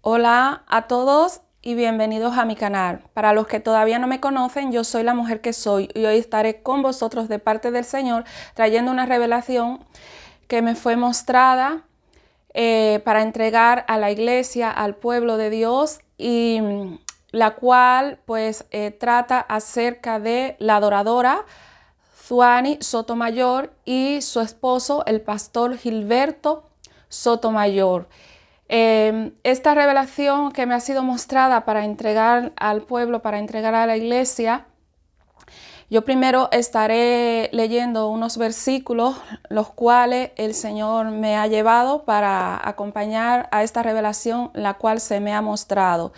Hola a todos y bienvenidos a mi canal. Para los que todavía no me conocen, yo soy la mujer que soy y hoy estaré con vosotros de parte del Señor trayendo una revelación que me fue mostrada para entregar a la iglesia, al pueblo de Dios, y la cual trata acerca de la adoradora Zuani Sotomayor y su esposo, el pastor Gilberto Sotomayor. Esta revelación que me ha sido mostrada para entregar al pueblo, para entregar a la iglesia, yo primero estaré leyendo unos versículos, los cuales el Señor me ha llevado para acompañar a esta revelación, la cual se me ha mostrado.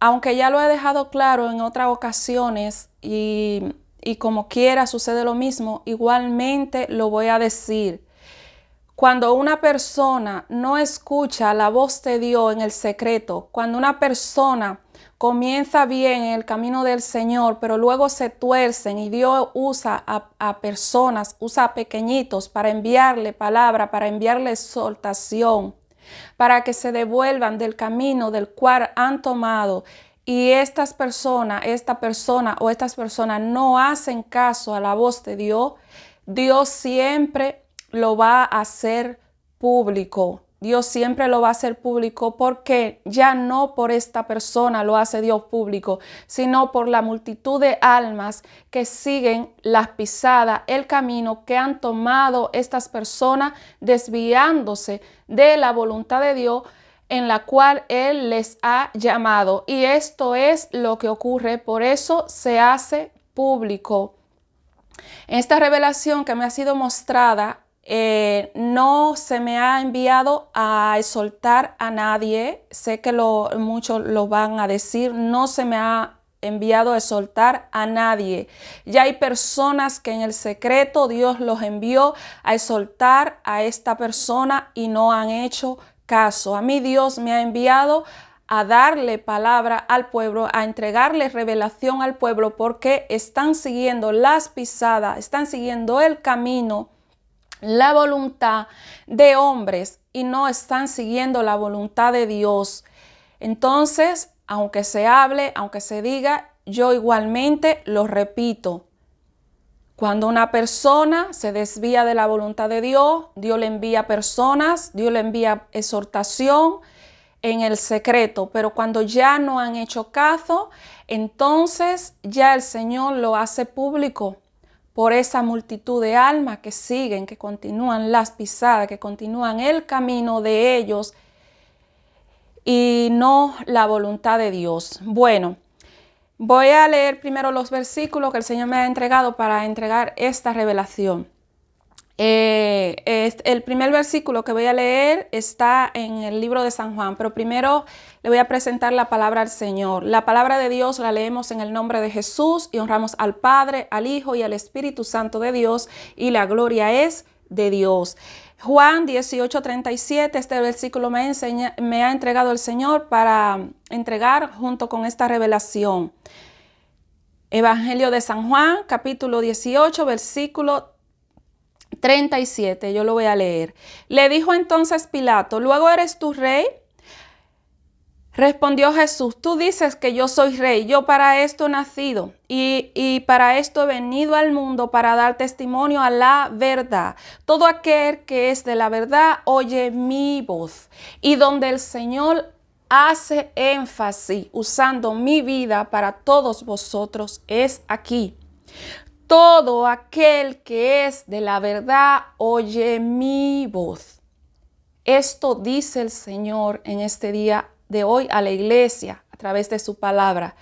Aunque ya lo he dejado claro en otras ocasiones y como quiera sucede lo mismo, igualmente lo voy a decir. Cuando una persona no escucha la voz de Dios en el secreto, cuando una persona comienza bien en el camino del Señor, pero luego se tuercen y Dios usa a personas, usa a pequeñitos para enviarle palabra, para enviarle exhortación, para que se devuelvan del camino del cual han tomado, y estas personas no hacen caso a la voz de Dios, Dios siempre lo va a hacer público. Dios siempre lo va a hacer público porque ya no por esta persona lo hace Dios público, sino por la multitud de almas que siguen las pisadas, el camino que han tomado estas personas desviándose de la voluntad de Dios en la cual Él les ha llamado. Y esto es lo que ocurre, por eso se hace público. Esta revelación que me ha sido mostrada, no se me ha enviado a exhortar a nadie. Sé que muchos lo van a decir, no se me ha enviado a exhortar a nadie. Ya hay personas que en el secreto Dios los envió a exhortar a esta persona y no han hecho caso. A mí Dios me ha enviado a darle palabra al pueblo, a entregarle revelación al pueblo, porque están siguiendo las pisadas, están siguiendo el camino, la voluntad de hombres y no están siguiendo la voluntad de Dios. Entonces, aunque se hable, aunque se diga, yo igualmente lo repito. Cuando una persona se desvía de la voluntad de Dios, Dios le envía personas, Dios le envía exhortación en el secreto, pero cuando ya no han hecho caso, entonces ya el Señor lo hace público por esa multitud de almas que siguen, que continúan las pisadas, que continúan el camino de ellos y no la voluntad de Dios. Bueno, voy a leer primero los versículos que el Señor me ha entregado para entregar esta revelación. El primer versículo que voy a leer está en el libro de San Juan, pero primero le voy a presentar la palabra al Señor. La palabra de Dios la leemos en el nombre de Jesús y honramos al Padre, al Hijo y al Espíritu Santo de Dios, y la gloria es de Dios. Juan 18:37, este versículo me ha entregado el Señor para entregar junto con esta revelación. Evangelio de San Juan, capítulo 18, versículo 37, yo lo voy a leer. Le dijo entonces Pilato: ¿luego eres tú rey? Respondió Jesús: tú dices que yo soy rey. Yo para esto he nacido y para esto he venido al mundo, para dar testimonio a la verdad. Todo aquel que es de la verdad oye mi voz. Y donde el Señor hace énfasis usando mi vida para todos vosotros es aquí. Todo aquel que es de la verdad oye mi voz. Esto dice el Señor en este día de hoy a la iglesia a través de su palabra.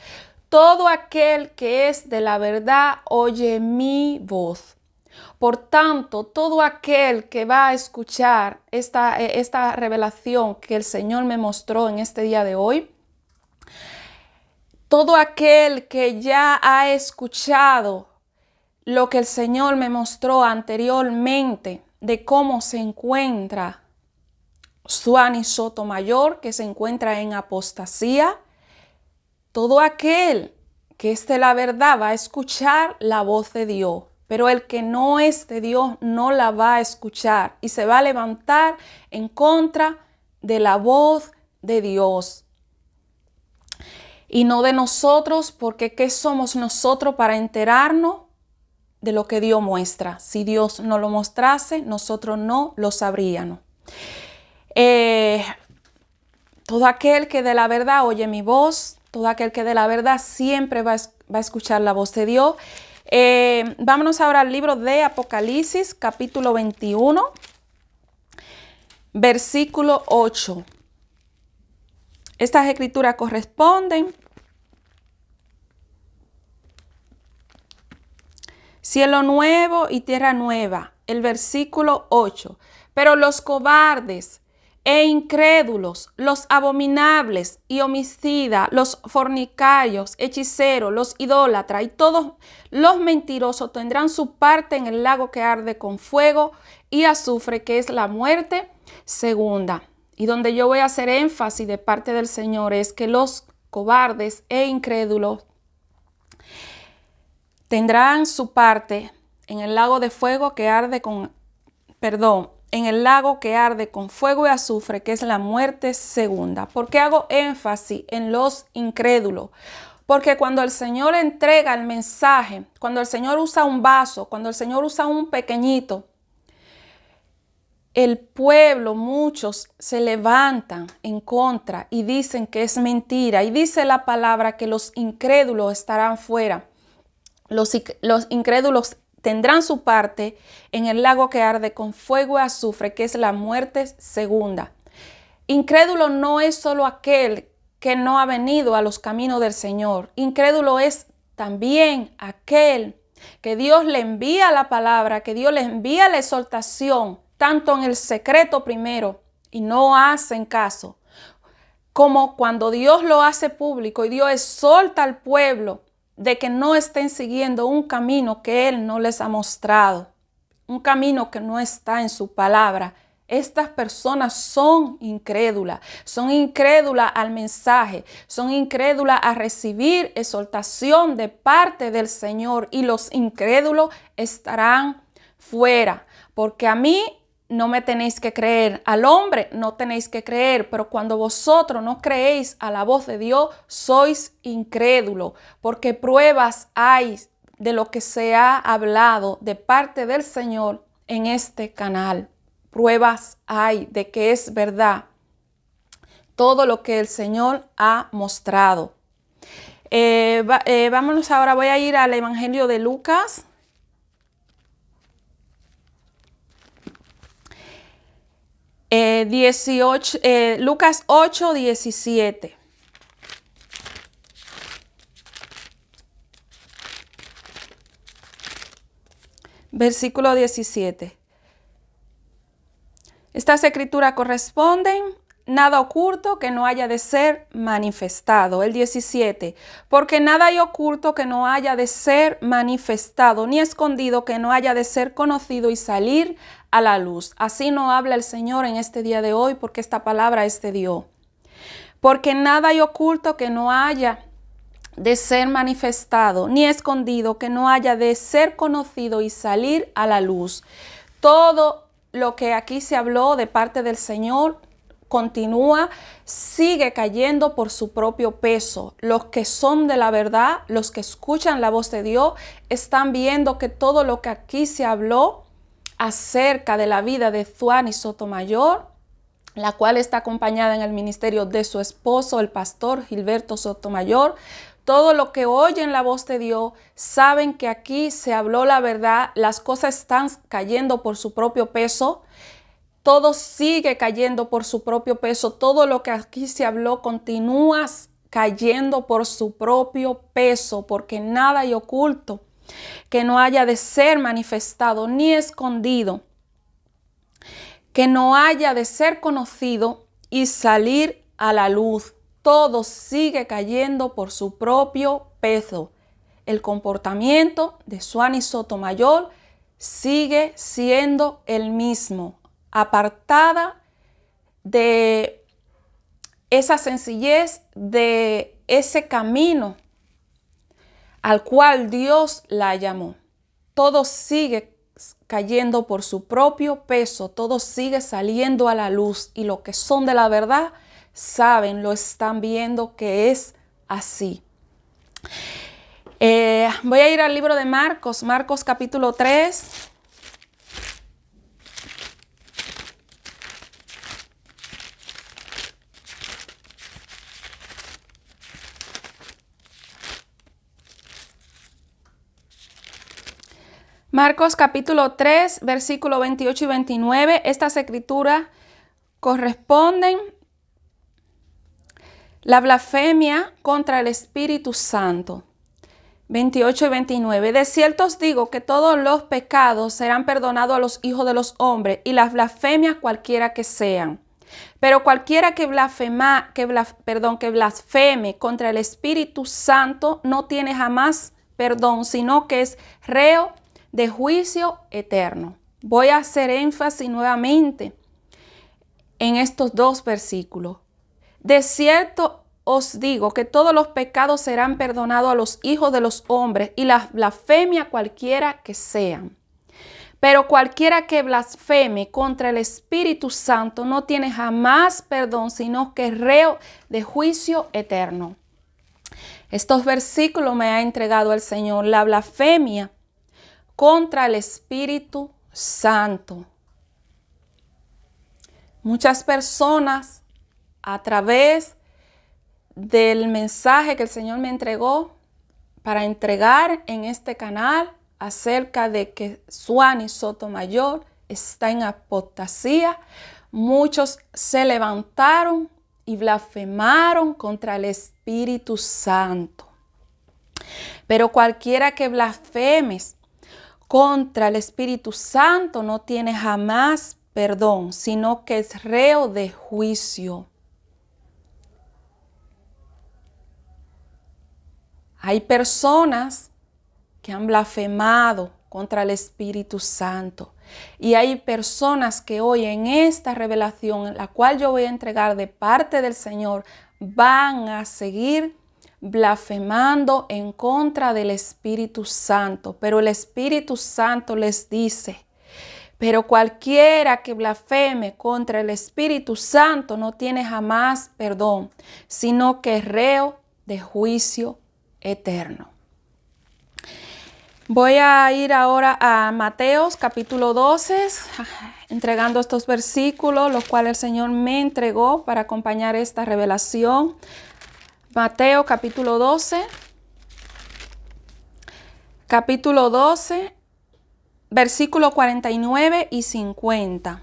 Todo aquel que es de la verdad oye mi voz. Por tanto, todo aquel que va a escuchar esta revelación que el Señor me mostró en este día de hoy, todo aquel que ya ha escuchado lo que el Señor me mostró anteriormente de cómo se encuentra Zuani Sotomayor, que se encuentra en apostasía, todo aquel que es de la verdad va a escuchar la voz de Dios, pero el que no es de Dios no la va a escuchar y se va a levantar en contra de la voz de Dios y no de nosotros, porque ¿qué somos nosotros para enterarnos de lo que Dios muestra? Si Dios no lo mostrase, nosotros no lo sabríamos. Todo aquel que de la verdad oye mi voz, todo aquel que de la verdad siempre va a escuchar la voz de Dios. Vámonos ahora al libro de Apocalipsis, capítulo 21, versículo 8. Estas escrituras corresponden: cielo nuevo y tierra nueva. El versículo 8. Pero los cobardes e incrédulos, los abominables y homicidas, los fornicarios, hechiceros, los idólatras y todos los mentirosos tendrán su parte en el lago que arde con fuego y azufre, que es la muerte segunda. Y donde yo voy a hacer énfasis de parte del Señor es que los cobardes e incrédulos tendrán su parte en el lago de fuego que arde en el lago que arde con fuego y azufre, que es la muerte segunda. ¿Por qué hago énfasis en los incrédulos? Porque cuando el Señor entrega el mensaje, cuando el Señor usa un vaso, cuando el Señor usa un pequeñito, el pueblo, muchos se levantan en contra y dicen que es mentira. Y dice la palabra que los incrédulos estarán fuera. Los incrédulos tendrán su parte en el lago que arde con fuego y azufre, que es la muerte segunda. Incrédulo no es solo aquel que no ha venido a los caminos del Señor. Incrédulo es también aquel que Dios le envía la palabra, que Dios le envía la exhortación, tanto en el secreto primero, y no hacen caso, como cuando Dios lo hace público y Dios exhorta al pueblo de que no estén siguiendo un camino que Él no les ha mostrado, un camino que no está en su palabra. Estas personas son incrédulas al mensaje, son incrédulas a recibir exhortación de parte del Señor, y los incrédulos estarán fuera. Porque a mí no me tenéis que creer, al hombre no tenéis que creer, pero cuando vosotros no creéis a la voz de Dios, sois incrédulos, porque pruebas hay de lo que se ha hablado de parte del Señor en este canal. Pruebas hay de que es verdad todo lo que el Señor ha mostrado. Vámonos ahora, voy a ir al Evangelio de Lucas. Lucas 8, 17. Versículo 17. Estas escrituras corresponden: nada oculto que no haya de ser manifestado. El 17. Porque nada hay oculto que no haya de ser manifestado, ni escondido que no haya de ser conocido y salir a la luz. Así no habla el Señor en este día de hoy, porque esta palabra es de Dios. Porque nada hay oculto que no haya de ser manifestado, ni escondido que no haya de ser conocido y salir a la luz. Todo lo que aquí se habló de parte del Señor continúa, sigue cayendo por su propio peso. Los que son de la verdad, los que escuchan la voz de Dios, están viendo que todo lo que aquí se habló acerca de la vida de Zuani Sotomayor, la cual está acompañada en el ministerio de su esposo, el pastor Gilberto Sotomayor, todo lo que oyen la voz de Dios, saben que aquí se habló la verdad, las cosas están cayendo por su propio peso, todo sigue cayendo por su propio peso, todo lo que aquí se habló continúa cayendo por su propio peso, porque nada hay oculto que no haya de ser manifestado ni escondido, que no haya de ser conocido y salir a la luz. Todo sigue cayendo por su propio peso. El comportamiento de Zuani Sotomayor sigue siendo el mismo, apartada de esa sencillez, de ese camino al cual Dios la llamó. Todo sigue cayendo por su propio peso, todo sigue saliendo a la luz y los que son de la verdad saben, lo están viendo que es así. Voy a ir al libro de Marcos, Marcos capítulo 3. Marcos capítulo 3, versículo 28 y 29. Estas escrituras corresponden la blasfemia contra el Espíritu Santo. 28 y 29. De cierto os digo que todos los pecados serán perdonados a los hijos de los hombres y las blasfemias cualquiera que sean. Pero cualquiera que blasfeme contra el Espíritu Santo no tiene jamás perdón, sino que es reo de juicio eterno. Voy a hacer énfasis nuevamente en estos dos versículos. De cierto os digo que todos los pecados serán perdonados a los hijos de los hombres y las blasfemias cualquiera que sean. Pero cualquiera que blasfeme contra el Espíritu Santo no tiene jamás perdón, sino que es reo de juicio eterno. Estos versículos me ha entregado el Señor. La blasfemia contra el Espíritu Santo. Muchas personas, a través del mensaje que el Señor me entregó para entregar en este canal acerca de que Suani Sotomayor está en apostasía, muchos se levantaron y blasfemaron contra el Espíritu Santo. Pero cualquiera que blasfeme contra el Espíritu Santo no tiene jamás perdón, sino que es reo de juicio. Hay personas que han blasfemado contra el Espíritu Santo. Y hay personas que hoy en esta revelación, la cual yo voy a entregar de parte del Señor, van a seguir blasfemando en contra del Espíritu Santo. Pero el Espíritu Santo les dice, pero cualquiera que blasfeme contra el Espíritu Santo no tiene jamás perdón, sino que es reo de juicio eterno. Voy a ir ahora a Mateos capítulo 12, entregando estos versículos, los cuales el Señor me entregó para acompañar esta revelación. Mateo capítulo 12, versículos 49 y 50.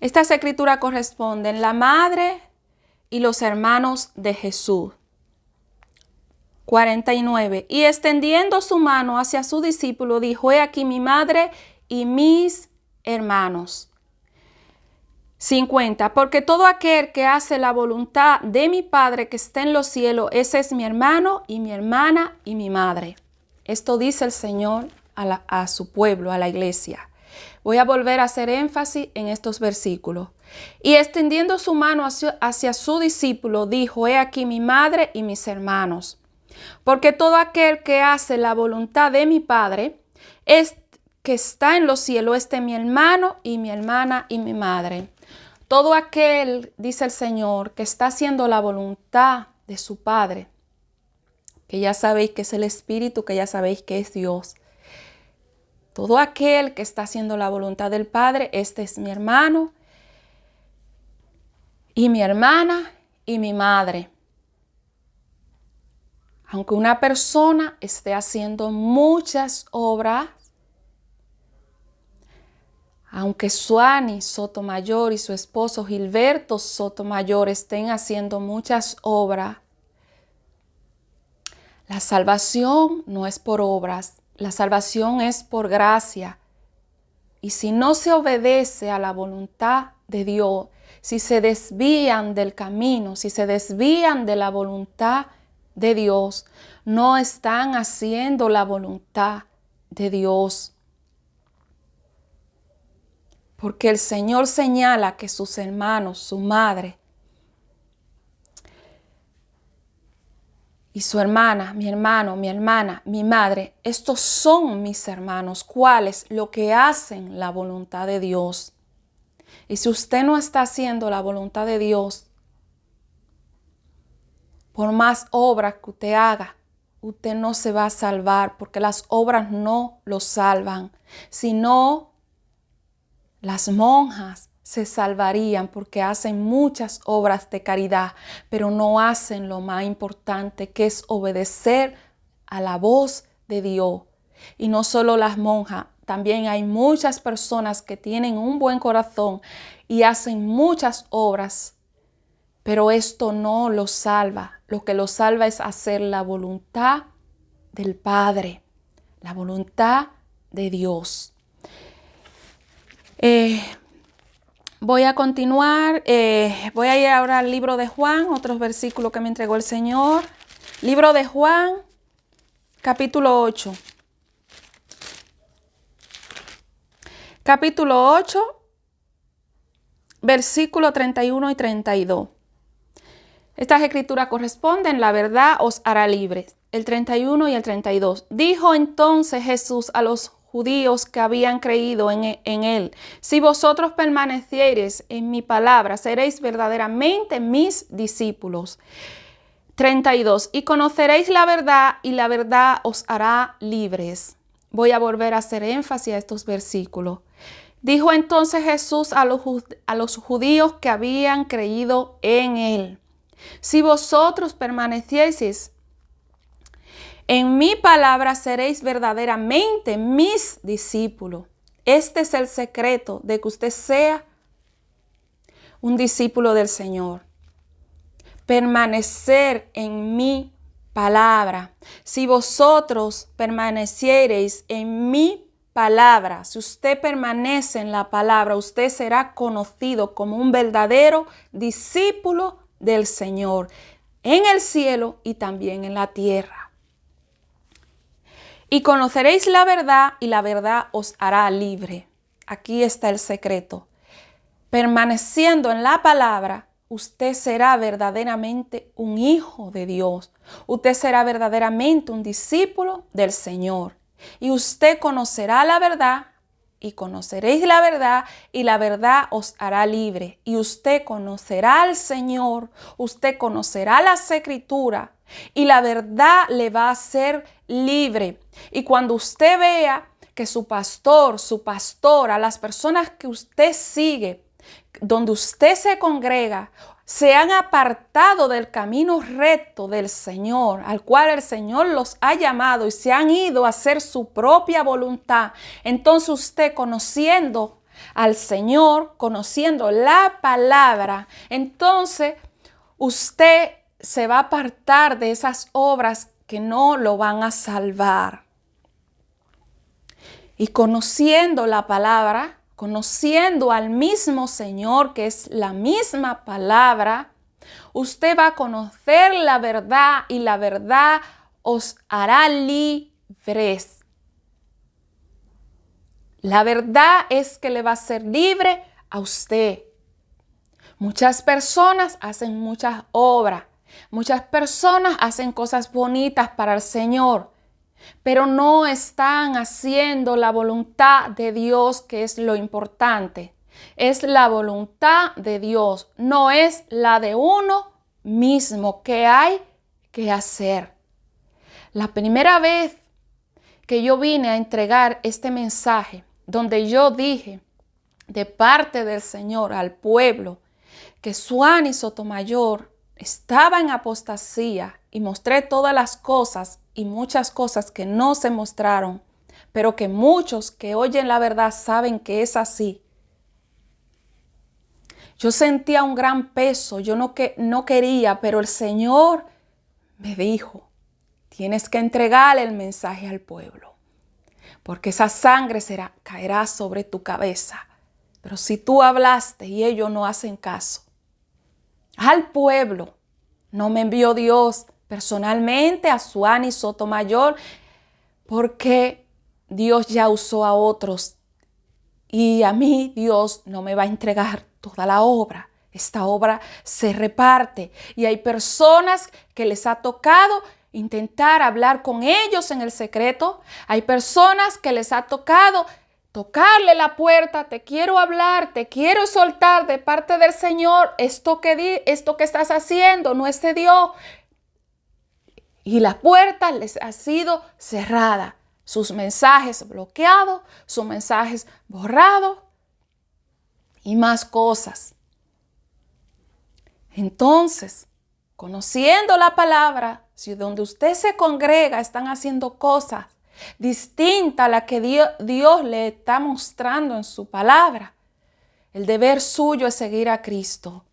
Estas escrituras corresponden la madre y los hermanos de Jesús. 49. Y extendiendo su mano hacia su discípulo, dijo: he aquí mi madre y mis hermanos. 50. Porque todo aquel que hace la voluntad de mi Padre que está en los cielos, ese es mi hermano y mi hermana y mi madre. Esto dice el Señor a su pueblo, a la iglesia. Voy a volver a hacer énfasis en estos versículos. Y extendiendo su mano hacia su discípulo, dijo: he aquí mi madre y mis hermanos. Porque todo aquel que hace la voluntad de mi Padre, que está en los cielos, este es mi hermano y mi hermana y mi madre. Todo aquel, dice el Señor, que está haciendo la voluntad de su Padre, que ya sabéis que es el Espíritu, que ya sabéis que es Dios. Todo aquel que está haciendo la voluntad del Padre, este es mi hermano y mi hermana y mi madre. Aunque una persona esté haciendo muchas obras, aunque Suani Sotomayor y su esposo Gilberto Sotomayor estén haciendo muchas obras, la salvación no es por obras, la salvación es por gracia. Y si no se obedece a la voluntad de Dios, si se desvían del camino, si se desvían de la voluntad de Dios, no están haciendo la voluntad de Dios. Porque el Señor señala que sus hermanos, su madre y su hermana, mi hermano, mi hermana, mi madre, estos son mis hermanos. ¿Cuáles? Lo que hacen la voluntad de Dios. Y si usted no está haciendo la voluntad de Dios, por más obras que usted haga, usted no se va a salvar, porque las obras no lo salvan, sino las monjas se salvarían porque hacen muchas obras de caridad, pero no hacen lo más importante, que es obedecer a la voz de Dios. Y no solo las monjas, también hay muchas personas que tienen un buen corazón y hacen muchas obras, pero esto no los salva. Lo que los salva es hacer la voluntad del Padre, la voluntad de Dios. Voy a continuar, voy a ir ahora al libro de Juan, otros versículos que me entregó el Señor. Libro de Juan, capítulo 8. Capítulo 8, versículo 31 y 32. Estas escrituras corresponden: la verdad os hará libres. El 31 y el 32. Dijo entonces Jesús a los judíos que habían creído en él: si vosotros permaneciereis en mi palabra, seréis verdaderamente mis discípulos. 32. Y conoceréis la verdad, y la verdad os hará libres. Voy a volver a hacer énfasis a estos versículos. Dijo entonces Jesús a los judíos que habían creído en él: si vosotros permanecieseis en mi palabra, seréis verdaderamente mis discípulos. Este es el secreto de que usted sea un discípulo del Señor. Permanecer en mi palabra. Si vosotros permaneciereis en mi palabra, si usted permanece en la palabra, usted será conocido como un verdadero discípulo del Señor en el cielo y también en la tierra. Y conoceréis la verdad, y la verdad os hará libre. Aquí está el secreto. Permaneciendo en la palabra, usted será verdaderamente un hijo de Dios. Usted será verdaderamente un discípulo del Señor. Y usted conocerá la verdad, y conoceréis la verdad, y la verdad os hará libre. Y usted conocerá al Señor, usted conocerá las Escrituras, y la verdad le va a hacer libre. Y cuando usted vea que su pastor, su pastora, las personas que usted sigue, donde usted se congrega, se han apartado del camino recto del Señor, al cual el Señor los ha llamado, y se han ido a hacer su propia voluntad, entonces usted, conociendo al Señor, conociendo la palabra, entonces usted se va a apartar de esas obras que no lo van a salvar. Y conociendo la palabra, conociendo al mismo Señor, que es la misma palabra, usted va a conocer la verdad, y la verdad os hará libres. La verdad es que le va a hacer libre a usted. Muchas personas hacen muchas obras. Muchas personas hacen cosas bonitas para el Señor, pero no están haciendo la voluntad de Dios, que es lo importante. Es la voluntad de Dios, no es la de uno mismo que hay que hacer. La primera vez que yo vine a entregar este mensaje, donde yo dije de parte del Señor al pueblo que Suani Sotomayor estaba en apostasía, y mostré todas las cosas y muchas cosas que no se mostraron, pero que muchos que oyen la verdad saben que es así. Yo sentía un gran peso, yo no quería, pero el Señor me dijo: tienes que entregarle el mensaje al pueblo, porque esa sangre caerá sobre tu cabeza. Pero si tú hablaste y ellos no hacen caso, al pueblo no me envió Dios personalmente a Suani Sotomayor, porque Dios ya usó a otros, y a mí Dios no me va a entregar toda la obra. Esta obra se reparte, y hay personas que les ha tocado intentar hablar con ellos en el secreto. Hay personas que les ha tocado tocarle la puerta, te quiero hablar, te quiero soltar de parte del Señor, esto que estás haciendo no es de Dios. Y la puerta les ha sido cerrada, sus mensajes bloqueados, sus mensajes borrados y más cosas. Entonces, conociendo la palabra, si donde usted se congrega están haciendo cosas distintas a las que Dios le está mostrando en su palabra, el deber suyo es seguir a Cristo.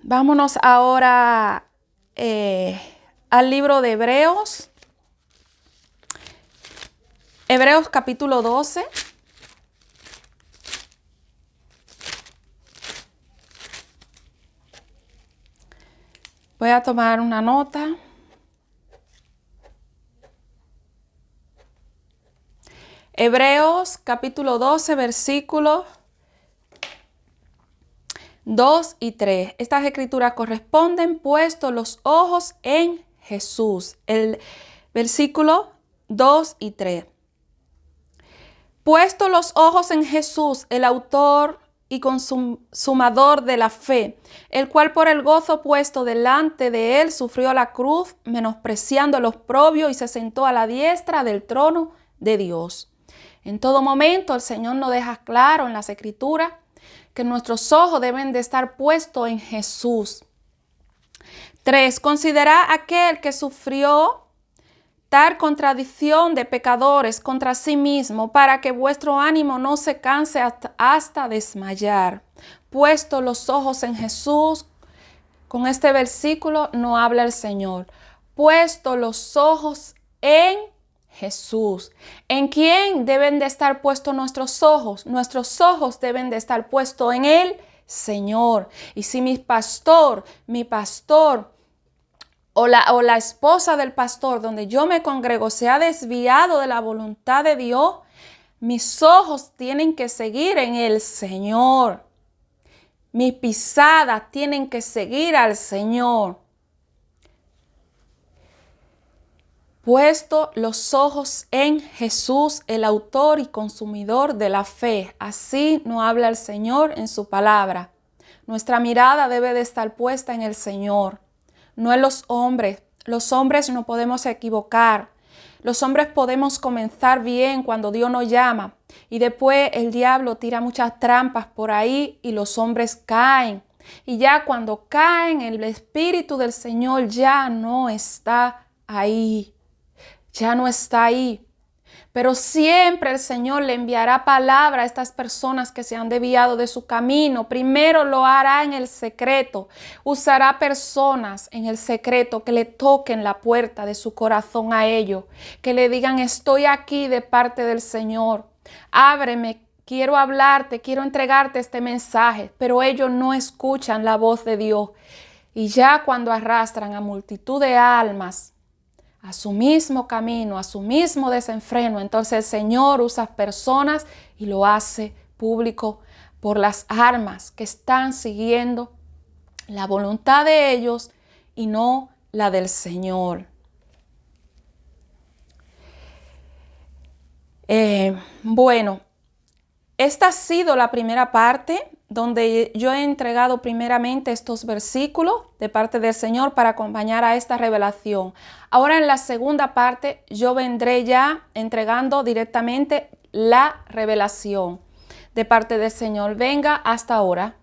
Vámonos ahora al libro de Hebreos. Hebreos capítulo 12. Voy a tomar una nota. Hebreos capítulo 12, versículos 2 y 3. Estas escrituras corresponden puestos los ojos en Jesús. El versículo 2 y 3. Puestos los ojos en Jesús, el autor y consumador de la fe, el cual por el gozo puesto delante de él sufrió la cruz, menospreciando los oprobios, y se sentó a la diestra del trono de Dios. En todo momento el Señor nos deja claro en las Escrituras que nuestros ojos deben de estar puestos en Jesús. 3. Considerad aquel que sufrió tal contradicción de pecadores contra sí mismo, para que vuestro ánimo no se canse hasta desmayar. Puesto los ojos en Jesús, con este versículo no habla el Señor. Puesto los ojos en Jesús. ¿En quién deben de estar puestos nuestros ojos? Nuestros ojos deben de estar puestos en el Señor. Y si mi pastor o la esposa del pastor donde yo me congrego se ha desviado de la voluntad de Dios, mis ojos tienen que seguir en el Señor. Mis pisadas tienen que seguir al Señor. Puesto los ojos en Jesús, el autor y consumidor de la fe. Así nos habla el Señor en su palabra. Nuestra mirada debe de estar puesta en el Señor, no en los hombres. Los hombres no podemos equivocar. Los hombres podemos comenzar bien cuando Dios nos llama y después el diablo tira muchas trampas por ahí y los hombres caen. Y ya cuando caen, el Espíritu del Señor ya no está ahí. Ya no está ahí. Pero siempre el Señor le enviará palabra a estas personas que se han desviado de su camino. Primero lo hará en el secreto. Usará personas en el secreto que le toquen la puerta de su corazón a ellos. Que le digan, estoy aquí de parte del Señor. Ábreme, quiero hablarte, quiero entregarte este mensaje. Pero ellos no escuchan la voz de Dios. Y ya cuando arrastran a multitud de almas a su mismo camino, a su mismo desenfreno, entonces el Señor usa personas y lo hace público por las almas que están siguiendo la voluntad de ellos y no la del Señor. Bueno, esta ha sido la primera parte donde yo he entregado primeramente estos versículos de parte del Señor para acompañar a esta revelación. Ahora en la segunda parte yo vendré ya entregando directamente la revelación de parte del Señor. Venga hasta ahora.